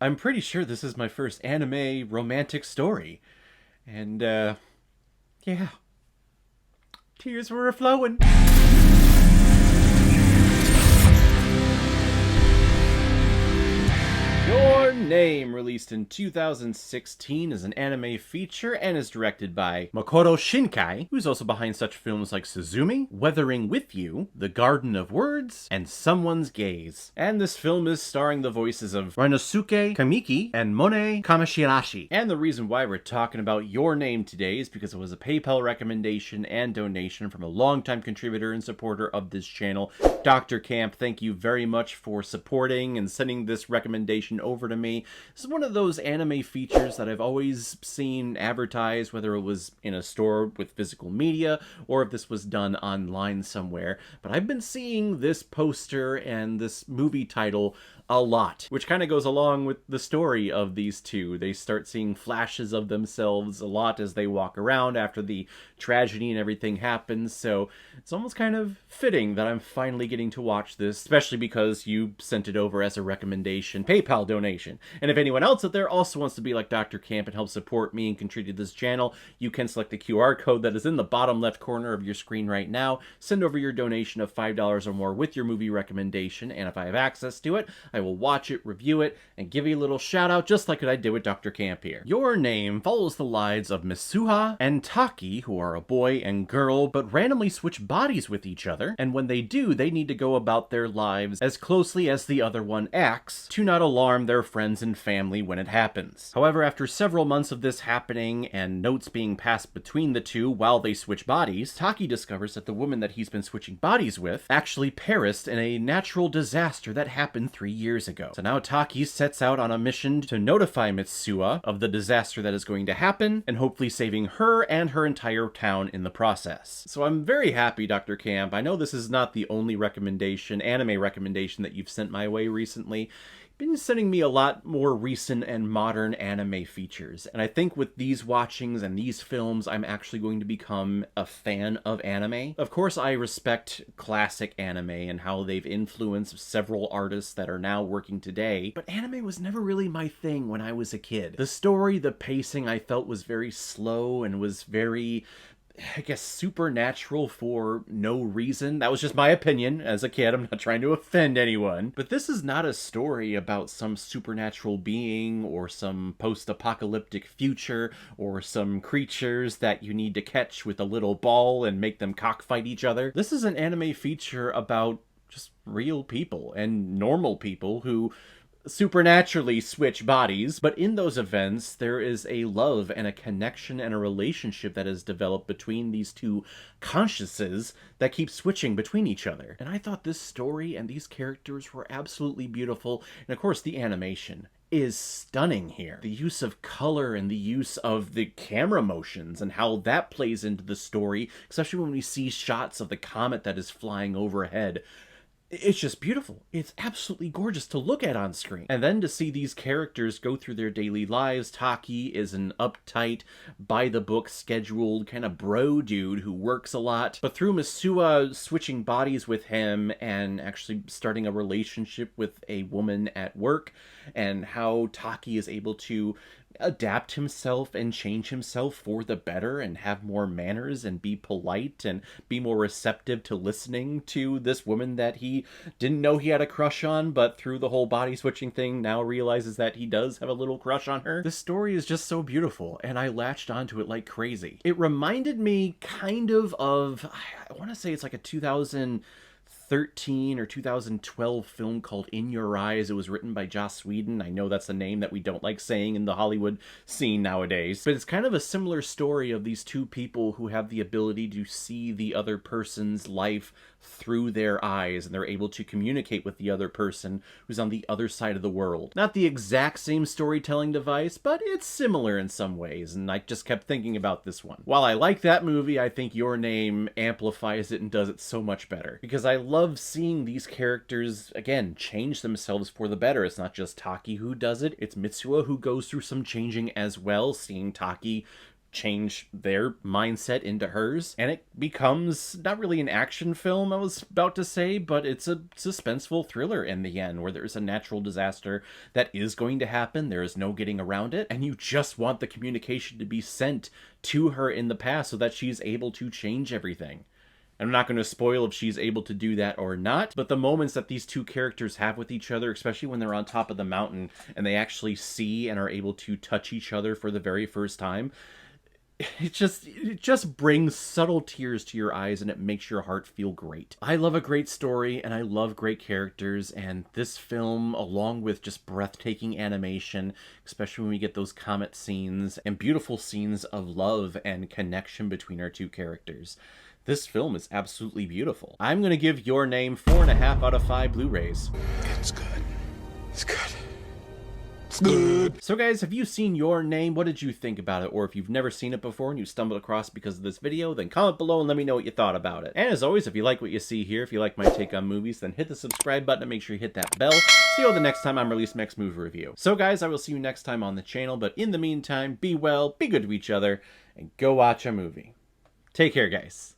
I'm pretty sure this is my first anime romantic story. And, yeah, tears were flowing. Your Name, released in 2016, is an anime feature and is directed by Makoto Shinkai, who's also behind such films like Suzumi, Weathering with You, The Garden of Words, and Someone's Gaze. And this film is starring the voices of Rinosuke Kamiki and Mone Kamishirashi. And the reason why we're talking about Your Name today is because it was a PayPal recommendation and donation from a longtime contributor and supporter of this channel, Dr. Camp. Thank you very much for supporting and sending this recommendation over to me. This is one of those anime features that I've always seen advertised, whether it was in a store with physical media or if this was done online somewhere. But I've been seeing this poster and this movie title a lot, which kind of goes along with the story of these two. They start seeing flashes of themselves a lot as they walk around after the tragedy and everything happens, so it's almost kind of fitting that I'm finally getting to watch this, especially because you sent it over as a recommendation PayPal donation. And if anyone else out there also wants to be like Dr. Camp and help support me and contribute to this channel, you can select the QR code that is in the bottom left corner of your screen right now, send over your donation of $5 or more with your movie recommendation, and if I have access to it, I will watch it, review it, and give you a little shout out just like what I did with Dr. Camp here. Your Name follows the lives of Mitsuha and Taki, who are a boy and girl, but randomly switch bodies with each other, and when they do, they need to go about their lives as closely as the other one acts to not alarm their friends and family when it happens. However, after several months of this happening and notes being passed between the two while they switch bodies, Taki discovers that the woman that he's been switching bodies with actually perished in a natural disaster that happened 3 years ago. So now Taki sets out on a mission to notify Mitsuha of the disaster that is going to happen and hopefully saving her and her entire town in the process. So I'm very happy, Dr. Camp. I know this is not the only anime recommendation that you've sent my way recently. Been sending me a lot more recent and modern anime features, and I think with these watchings and these films I'm actually going to become a fan of anime. Of course, I respect classic anime and how they've influenced several artists that are now working today, but anime was never really my thing when I was a kid. The story, the pacing, I felt was very slow and was very, I guess, supernatural for no reason. That was just my opinion as a kid. I'm not trying to offend anyone. But this is not a story about some supernatural being or some post-apocalyptic future or some creatures that you need to catch with a little ball and make them cockfight each other. This is an anime feature about just real people and normal people who supernaturally switch bodies, but in those events there is a love and a connection and a relationship that is developed between these two consciences that keep switching between each other. And I thought this story and these characters were absolutely beautiful, and of course the animation is stunning here. The use of color and the use of the camera motions and how that plays into the story, especially when we see shots of the comet that is flying overhead. It's just beautiful. It's absolutely gorgeous to look at on screen. And then to see these characters go through their daily lives. Taki is an uptight, by-the-book, scheduled kind of bro dude who works a lot. But through Mitsuha switching bodies with him and actually starting a relationship with a woman at work, and how Taki is able to adapt himself and change himself for the better and have more manners and be polite and be more receptive to listening to this woman that he didn't know he had a crush on, but through the whole body switching thing now realizes that he does have a little crush on her. This story is just so beautiful, and I latched onto it like crazy. It reminded me kind of, I want to say it's like a 2013 or 2012 film called In Your Eyes. It was written by Joss Whedon. I know that's a name that we don't like saying in the Hollywood scene nowadays, but it's kind of a similar story of these two people who have the ability to see the other person's life through their eyes, and they're able to communicate with the other person who's on the other side of the world. Not the exact same storytelling device, but it's similar in some ways, and I just kept thinking about this one. While I like that movie, I think Your Name amplifies it and does it so much better, because I love seeing these characters, again, change themselves for the better. It's not just Taki who does it, it's Mitsuha who goes through some changing as well, seeing Taki change their mindset into hers, and it becomes not really an action film, I was about to say, but it's a suspenseful thriller in the end, where there's a natural disaster that is going to happen, there is no getting around it, and you just want the communication to be sent to her in the past so that she's able to change everything. I'm not going to spoil if she's able to do that or not, but the moments that these two characters have with each other, especially when they're on top of the mountain and they actually see and are able to touch each other for the very first time, it just brings subtle tears to your eyes, and it makes your heart feel great. I love a great story, and I love great characters, and this film, along with just breathtaking animation, especially when we get those comet scenes and beautiful scenes of love and connection between our two characters, this film is absolutely beautiful. I'm going to give Your Name 4.5 out of 5 Blu-rays. It's good. It's good. It's good. So guys, have you seen Your Name? What did you think about it? Or if you've never seen it before and you stumbled across it because of this video, then comment below and let me know what you thought about it. And as always, if you like what you see here, if you like my take on movies, then hit the subscribe button and make sure you hit that bell. See you the next time I'm releasing my next movie review. So guys, I will see you next time on the channel, but in the meantime, be well, be good to each other, and go watch a movie. Take care, guys.